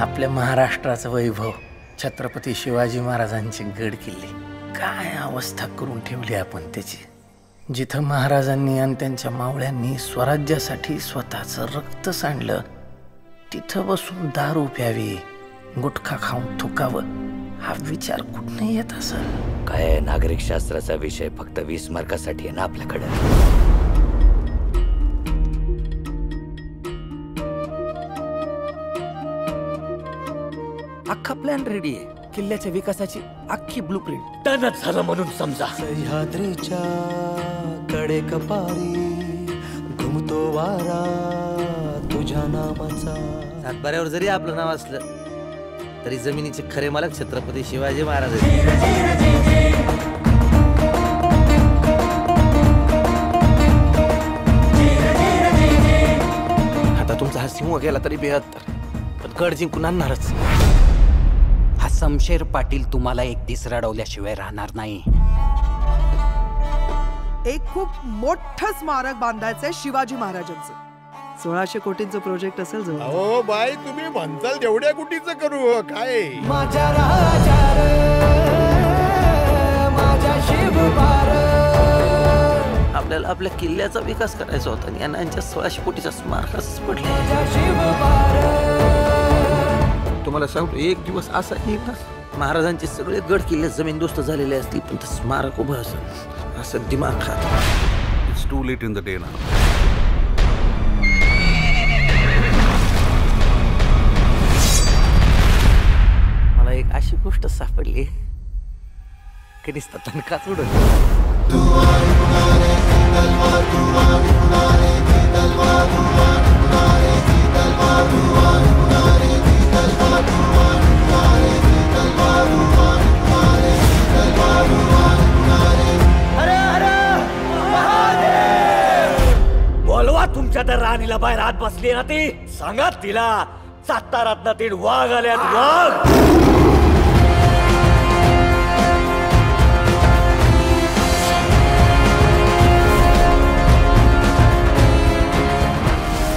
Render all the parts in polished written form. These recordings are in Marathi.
आपल्या महाराष्ट्राचं वैभव, छत्रपती शिवाजी महाराजांचे गड किल्ले, काय अवस्था करून ठेवली आपण त्याची. जिथं महाराजांनी आणि त्यांच्या मावळ्यांनी स्वराज्यासाठी स्वतःचं रक्त सांडलं, तिथं बसून दारू प्यावी, गुटखा खाऊन थुकावं, हा विचार कुठं येत असेल. काय नागरिक शास्त्राचा विषय फक्त 20 मार्कासाठी आहे ना आपल्याकडे. अख्खा प्लॅन रेडी आहे. किल्ल्याच्या विकासाची अख्खी ब्लूप्रिंट टनच झालं म्हणून समजा. सह्याद्रीच्या कडे कपारी घुमतो वारा तुझ्या नामाचा. सातबाऱ्यावर जरी आपलं नाव असलं तरी जमिनीचे खरे मालक छत्रपती शिवाजी महाराज आहेत. आता तुमचा हा सिंह गेला तरी 72, पण गड जिंकून आणणारच. हा शमशेर पाटील तुम्हाला एक दिस रडवल्याशिवाय राहणार नाही. एक खूप मोठं स्मारक बांधायचंय शिवाजी महाराजांचं. 1600 कोटींचं प्रोजेक्ट असेल जवळ. हो बाई, तुम्ही म्हणताल तेवढ्या कुटीचं करू काय. माझ्या राजा माझ्या शिवबार. आपल्याला आपल्या किल्ल्याचा विकास करायचा होता आणि यांच्या 1600 कोटीच्या स्मारकाच पडले. तुम्हाला सांगतो, एक दिवस असा येईल ना, महाराजांचे सगळे गड किल्ले जमीनदोस्त झालेले असतील, पण ते स्मारक उभं असेल असं दिमाग खात. It's too late in the day now. मला एक अशी गोष्ट सापडली की नुसता तणकाच उडत. बोलवा तुमच्या त्या राणीला बाहेर आत बसली ना ती. सांगा तिला सातारातनं 3 वाघ आल्यात. वाघ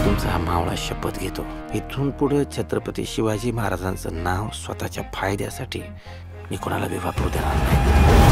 तुमचा मावळा शपथ घेतो, इथून पुढे छत्रपती शिवाजी महाराजांचं नाव स्वतःच्या फायद्यासाठी मी कोणाला वापरू देणार नाही.